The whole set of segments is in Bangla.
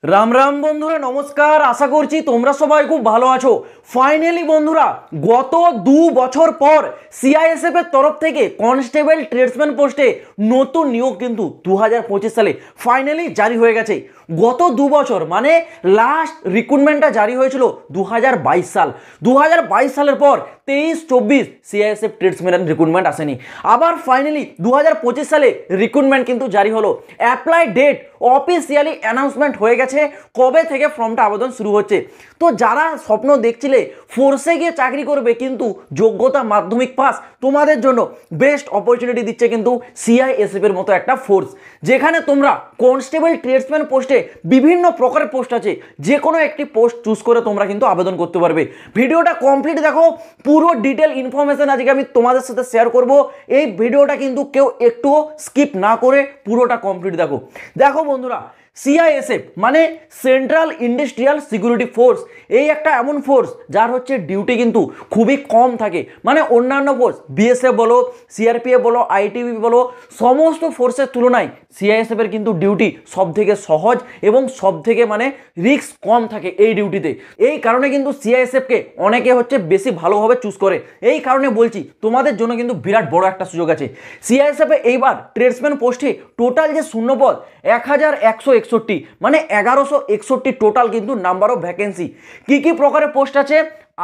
রাম রাম বন্ধুরা, নমস্কার। আশা করছি তোমরা সবাই খুব ভালো আছো। ফাইনালি বন্ধুরা, গত 2 বছর পর সিআইএসএফ এর তরফ থেকে কনস্টেবল ট্রেডসম্যান পোস্টে নতুন নিয়োগ কিন্তু 2025 সালে ফাইনালি জারি হয়ে গেছে। গত 2 বছর মানে লাস্ট রিক্রুটমেন্টটা জারি হয়েছিল 2022 সাল। 2022 সালের পর 23-24 সিআইএসএফ ট্রেডসম্যান রিক্রুটমেন্ট আসেনি। আবার ফাইনালি 2025 সালে রিক্রুটমেন্ট কিন্তু জারি হলো। অ্যাপ্লাই ডেট অফিসিয়ালি অ্যানাউন্সমেন্ট হয়ে গেছে কবে থেকে ফর্মটা আবেদন শুরু হচ্ছে। তো যারা স্বপ্ন দেখছিলে ফোর্সে গিয়ে চাকরি করবে কিন্তু যোগ্যতা মাধ্যমিক পাস, তোমাদের জন্য বেস্ট অপরচুনিটি দিচ্ছে কিন্তু সিআইএসএফ এর মতো একটা ফোর্স, যেখানে তোমরা কনস্টেবল ট্রেডসম্যান পোস্টে বিভিন্ন প্রকারের পোস্ট আছে, যে কোনো একটি পোস্ট চুজ করে তোমরা কিন্তু আবেদন করতে পারবে। ভিডিওটা কমপ্লিট দেখো, পুরো ডিটেল ইনফরমেশন আজকে আমি তোমাদের সাথে শেয়ার করব। এই ভিডিওটা কিন্তু কেউ একটুও স্কিপ না করে পুরোটা কমপ্লিট দেখো। দেখো বন্ধুরা, সিআইএসএফ মানে সেন্ট্রাল ইন্ডাস্ট্রিয়াল সিকিউরিটি ফোর্স, এই একটা এমন ফোর্স যার হচ্ছে ডিউটি কিন্তু খুবই কম থাকে। মানে অন্যান্য ফোর্স বিএসএফ বলো, সিআরপিএফ বলো, আইটিবি বলো, সমস্ত ফোর্সের তুলনায় সিআইএসএফ এর কিন্তু ডিউটি সব থেকে সহজ এবং সব থেকে মানে রিস্ক কম থাকে এই ডিউটিতে। এই কারণে কিন্তু সিআইএসএফকে অনেকে হচ্ছে বেশি ভালোভাবে চুজ করে। এই কারণে বলছি তোমাদের জন্য কিন্তু বিরাট বড় একটা সুযোগ আছে। সিআইএসএফে এইবার ট্রেডসম্যান পোস্টে টোটাল যে শূন্যপদ 1161, মানে 1161 টোটাল কিন্তু নাম্বার অফ ভ্যাকেন্সি। কি কি প্রকারের পোস্ট আছে?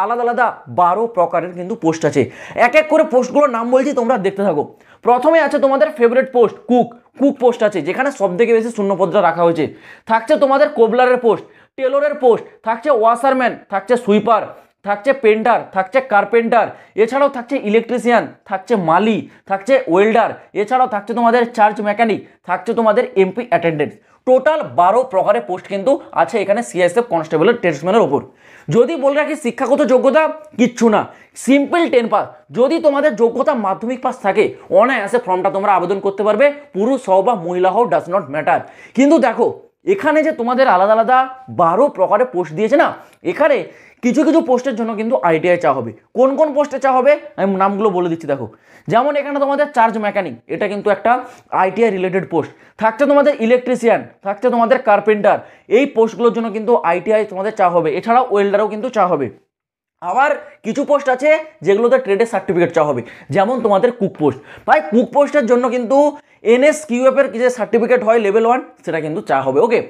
আলাদা আলাদা 12 প্রকারের কিন্তু পোস্ট আছে। এক এক করে পোস্টগুলোর নাম বলছি, তোমরা দেখতে থাকো। প্রথমে আছে তোমাদের ফেভারিট পোস্ট কুক পোস্ট আছে, যেখানে সব থেকে বেশি শূন্যপদটা রাখা হয়েছে। থাকছে তোমাদের কোবলারের পোস্ট, টেলরের পোস্ট, থাকছে ওয়াশারম্যান, থাকছে সুইপার, থাকছে পেন্টার, থাকছে কার্পেন্টার, এছাড়াও থাকছে ইলেকট্রিশিয়ান, থাকছে মালি, থাকছে ওয়েল্ডার, এছাড়াও থাকছে তোমাদের চার্জ মেকানিক, থাকছে তোমাদের এমপি অ্যাটেন্ডেন্ট। টোটাল 12 প্রকারের পোস্ট কিন্তু আছে এখানে সিআইএসএফ কনস্টেবলের ট্রেডসম্যানের ওপর। যদি বলে রাখি শিক্ষাগত যোগ্যতা কিচ্ছু না, সিম্পল 10 পাস। যদি তোমাদের যোগ্যতা মাধ্যমিক পাস থাকে, অনায়াসে ফর্মটা তোমরা আবেদন করতে পারবে। পুরুষ হও বা মহিলা হও, ডাজ নট ম্যাটার। কিন্তু দেখো, এখানে যে তোমাদের আলাদা আলাদা 12 প্রকারের পোস্ট দিয়েছে না, এখানে কিছু কিছু পোস্টের জন্য কিন্তু আইটিআই চা হবে। কোন কোন পোস্টে চা হবে আমি নামগুলো বলে দিচ্ছি দেখো। যেমন এখানে তোমাদের চার্জ মেকানিক, এটা কিন্তু একটা আইটিআই রিলেটেড পোস্ট। থাকছে তোমাদের ইলেকট্রিশিয়ান, থাকছে তোমাদের কার্পেন্টার, এই পোস্টগুলোর জন্য কিন্তু আইটিআই তোমাদের চা হবে। এছাড়াও ওয়েল্ডারও কিন্তু চা হবে। আবার কিছু পোস্ট আছে যেগুলোতে ট্রেডের সার্টিফিকেট চা হবে, যেমন তোমাদের কুক পোস্ট। ভাই কুক পোস্টের জন্য কিন্তু এনএসকিউএফ এর যে সার্টিফিকেট হয় লেভেল 1, সেটা কিন্তু চা হবে। ওকে।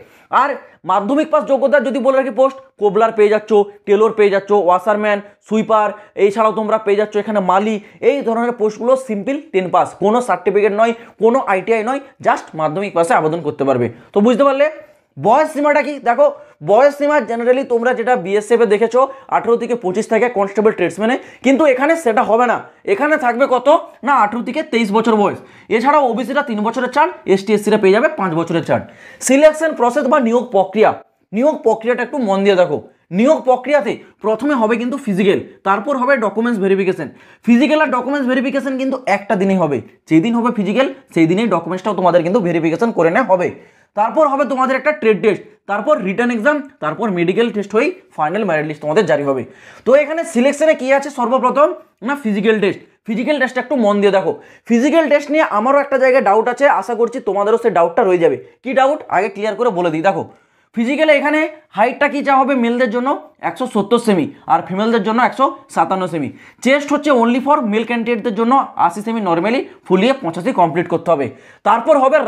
আর মাধ্যমিক পাস যোগ্যতার যদি বলে রাখি পোস্ট, কোবলার পেয়ে যাচ্ছ, টেলর পেয়ে যাচ্ছ, ওয়াশারম্যান, সুইপার, এছাড়াও তোমরা পেয়ে যাচ্ছ এখানে মালি। এই ধরনের পোস্টগুলো সিম্পল 10 পাস, কোনো সার্টিফিকেট নয়, কোনো আইটিআই নয়, জাস্ট মাধ্যমিক পাসে আবেদন করতে পারবে। তো বুঝতে পারলে বয়স সীমাটা কি? দেখো, বয়স সীমা জেনারেলি তোমরা যেটা বিএসএফ এ দেখেছো 18 থেকে 25 থাকে কনস্টেবল ট্রেডসম্যানে, কিন্তু এখানে সেটা হবে না। এখানে থাকবে কত না 18 থেকে 23 বছর বয়স। এছাড়াও ওবিসিরা 3 বছরের ছাড়, এসটি এসসিরা পেয়ে যাবে 5 বছরের ছাড়। সিলেকশন প্রসেস বা নিয়োগ প্রক্রিয়াটা একটু মন দিয়ে দেখো। নিয়োগ প্রক্রিয়াতে প্রথমে হবে কিন্তু ফিজিক্যাল, তারপর হবে ডকুমেন্টস ভেরিফিকেশন। ফিজিক্যাল আর ডকুমেন্টস ভেরিফিকেশন কিন্তু একটা দিনই হবে। যেদিন হবে ফিজিক্যাল সেই দিনেই ডকুমেন্টসটাও তোমাদের কিন্তু ভেরিফিকেশন করে নেওয়া হবে। তারপর হবে তোমাদের একটা ট্রেড টেস্ট, তারপর রিটার্ন এক্সাম, তারপর মেডিকেল টেস্ট হয়ে ফাইনাল মেরিট লিস্ট তোমাদের জারি হবে। তো এখানে সিলেকশনে কি আছে সর্বপ্রথম না ফিজিক্যাল টেস্ট। ফিজিক্যাল টেস্টটা একটু মন দিয়ে দেখো। ফিজিক্যাল টেস্ট নিয়ে আমারও একটা জায়গায় ডাউট আছে, আশা করছি তোমাদেরও সেই ডাউটটা রয়ে যাবে। কি ডাউট আগে ক্লিয়ার করে বলে দিই। দেখো, ফিজিক্যালে এখানে হাইটটা কি চা হবে মেলদের জন্য 170 সেমি, আর ফিমেলদের জন্য 157 সেমি। চেস্ট হচ্ছে অনলি ফর মেল ক্যান্ডিডেটদের জন্য 80 সেমি নর্মালি, ফুলিয়ে 85 কমপ্লিট করতে হবে। তারপর হবে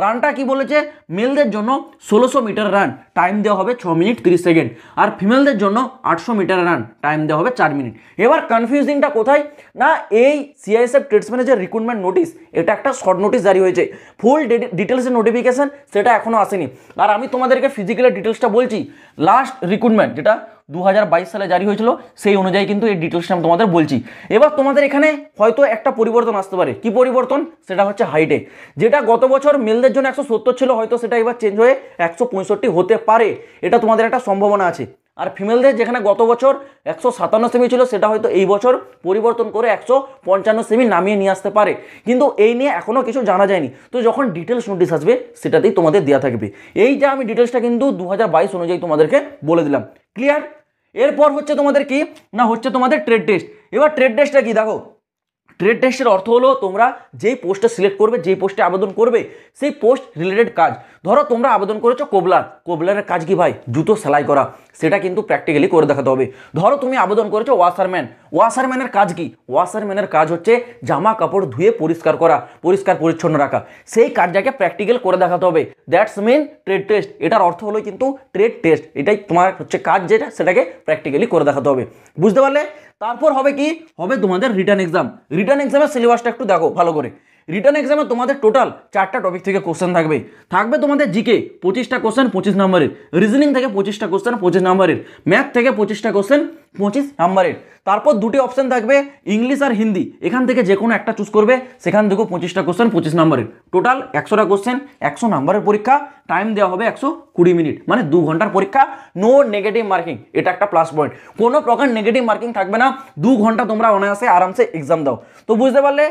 রানটা কি বলেছে, মেলদের জন্য 1600 মিটার রান, টাইম দেওয়া হবে 6 মিনিট 30 সেকেন্ড, আর ফিমেলদের জন্য 800 মিটার রান, টাইম দেওয়া হবে 4 মিনিট। এবার কনফিউজিংটা কোথায় না, এই সিআইএসএফ ট্রেডসম্যানের যে রিক্রুটমেন্ট নোটিস, এটা একটা শর্ট নোটিস জারি হয়েছে। ফুল ডিটেলসের নোটিফিকেশন সেটা এখনও আসেনি। আর আমি তোমাদেরকে ফিজিক্যালের ডিটেলসটা বলছি, লাস্ট রিক্রুটমেন্ট যেটা 2022 সালে জারি হয়েছিল সেই অনুযায়ী কিন্তু এই ডিটেলসটা আমি তোমাদের বলছি। এবার তোমাদের এখানে হয়তো একটা পরিবর্তন আসতে পারে। কি পরিবর্তন? সেটা হচ্ছে হাইটে। যেটা গত বছর মেলদের জন্য 170 ছিল, হয়তো সেটা এবার চেঞ্জ হয়ে 165 হতে পারে, এটা তোমাদের একটা সম্ভাবনা আছে। আর ফিমেলদের যেখানে গত বছর 157 সেমি ছিল, সেটা হয়তো এই বছর পরিবর্তন করে 155 সেমি নামিয়ে নিয়ে আসতে পারে, কিন্তু এই নিয়ে এখনও কিছু জানা যায়নি। তো যখন ডিটেলস নোটিস আসবে সেটাতেই তোমাদের দেওয়া থাকবে। এই যে আমি ডিটেলসটা কিন্তু 2022 অনুযায়ী তোমাদেরকে বলে দিলাম। ক্লিয়ার? এরপর হচ্ছে তোমাদের কি না হচ্ছে তোমাদের ট্রেড টেস্ট। এবার ট্রেড টেস্টটা কি দেখো, ট্রেড টেস্টের অর্থ হলো তোমরা যেই পোস্টে সিলেক্ট করবে, যেই পোস্টে আবেদন করবে, সেই পোস্ট রিলেটেড কাজ। ধরো তোমরা আবেদন করেছো কোবলারের কাজ কি ভাই? জুতো সেলাই করা, সেটা কিন্তু প্র্যাকটিক্যালি করে দেখাতে হবে। ধরো তুমি আবেদন করেছো ওয়াশারম্যানের কাজ কি? ওয়াশারম্যানের কাজ হচ্ছে জামা কাপড় ধুয়ে পরিষ্কার করা, পরিষ্কার পরিচ্ছন্ন রাখা, সেই কাজটাকে প্র্যাকটিক্যাল করে দেখাতে হবে। That's mean trade test. এটার অর্থ হলো কিন্তু ট্রেড টেস্ট, এটাই তোমার হচ্ছে কাজ, যেটা সেটাকে প্র্যাকটিক্যালি করে দেখাতে হবে। বুঝতে পারলে? তারপর হবে কি? হবে তোমাদের রিটার্ন এক্সাম। রিটার্ন এক্সামের সিলেবাসটা একটু দেখো ভালো করে। রিটার্ন এক্সামে তোমাদের টোটাল 4টা টপিক থেকে কোশ্চেন থাকবে তোমাদের জিকে 25টা কোশ্চেন 25 নম্বরের, রিজনিং থেকে 25টা কোশ্চেন 25 নম্বরের, ম্যাথ থেকে 25টা কোশ্চেন 25 নম্বরের। তারপর দুটি অপশন থাকবে ইংলিশ আর হিন্দি, এখান থেকে যে কোনো একটা চুজ করবে, সেখান থেকেও 25টা কোশ্চেন 25 নম্বরের। টোটাল 100টা কোশ্চেন, 100 নম্বরের পরীক্ষা, টাইম দেওয়া হবে 120 মিনিট, মানে 2 ঘন্টার পরীক্ষা। নো নেগেটিভ মার্কিং, এটা একটা প্লাস পয়েন্ট। কোনো প্রকার নেগেটিভ মার্কিং থাকবে না, 2 ঘন্টা তোমরা অনায়াসে আরামসে এক্সাম দাও। তো বুঝতে পারলে?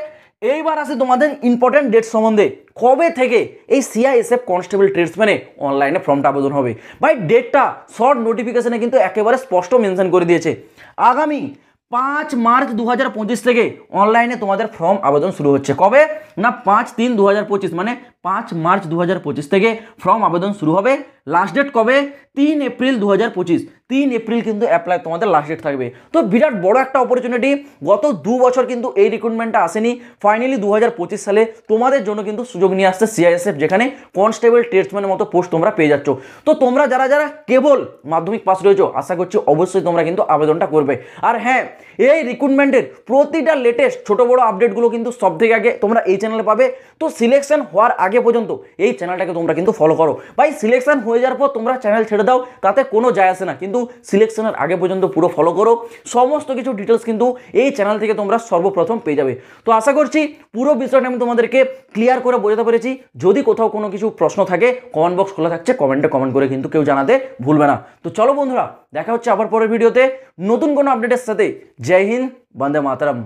এইবার আসে তোমাদের ইম্পর্টেন্ট ডেট সম্বন্ধে। কবে থেকে এই সিআইএসএফ কনস্টেবল ট্রেডসম্যানে অনলাইনে ফর্মটা আবেদন হবে? ভাই ডেটটা শর্ট নোটিফিকেশনে কিন্তু একেবারে স্পষ্ট মেনশন করে দিয়েছে। আগামী 5 মার্চ 2025 থেকে অনলাইনে তোমাদের ফর্ম আবেদন শুরু হচ্ছে। কবে না? 5/3/2025, মানে 5 মার্চ 2025 থেকে ফর্ম আবেদন শুরু হবে। লাস্ট ডেট কবে? 3 এপ্রিল 2025। 3 এপ্রিল কিন্তু অ্যাপ্লাই তোমাদের লাস্ট ডেট থাকবে। তো বিরাট বড় একটা অপরচুনিটি। গত 2 বছর কিন্তু এই রিক্রুটমেন্টটা আসেনি। ফাইনালি 2025 সালে তোমাদের জন্য কিন্তু সুযোগ নিয়ে আসছে সিআইএসএফ, যেখানে কনস্টেবল ট্রেডসম্যানের মতো পোস্ট তোমরা পেয়ে যাচ্ছ। তো তোমরা যারা যারা কেবল মাধ্যমিক পাস রয়েছো, আশা করছি অবশ্যই তোমরা কিন্তু আবেদনটা করবে। আর হ্যাঁ, এই রিক্রুটমেন্টের প্রতিটা লেটেস্ট ছোট বড় আপডেটগুলো কিন্তু সব থেকে আগে তোমরা এই চ্যানেলে পাবে। তো সিলেকশন হওয়ার আগে পর্যন্ত এই চ্যানেলটাকে তোমরা কিন্তু ফলো করো। ভাই সিলেকশন হয়ে যাওয়ার পর তোমরা চ্যানেল ছেড়ে দাও, তাতে কোনো যায় আসে না, কিন্তু সিলেকশনের আগে পর্যন্ত পুরো ফলো করো। সমস্ত কিছু ডিটেলস কিন্তু এই চ্যানেল থেকে তোমরা সর্বপ্রথম পেয়ে যাবে। তো আশা করছি পুরো বিষয়টা আমি তোমাদেরকে ক্লিয়ার করে বোঝাতে পেরেছি। যদি কোথাও কোনো কিছু প্রশ্ন থাকে, কমেন্ট বক্স খোলা থাকছে, কমেন্টে কমেন্ট করে কিন্তু কেউ জানাতে ভুলবে না। তো চলো বন্ধুরা, দেখা হচ্ছে আবার পরের ভিডিওতে নতুন কোনো আপডেটের সাথে। জয় হিন্দ, বন্দে মাতরম।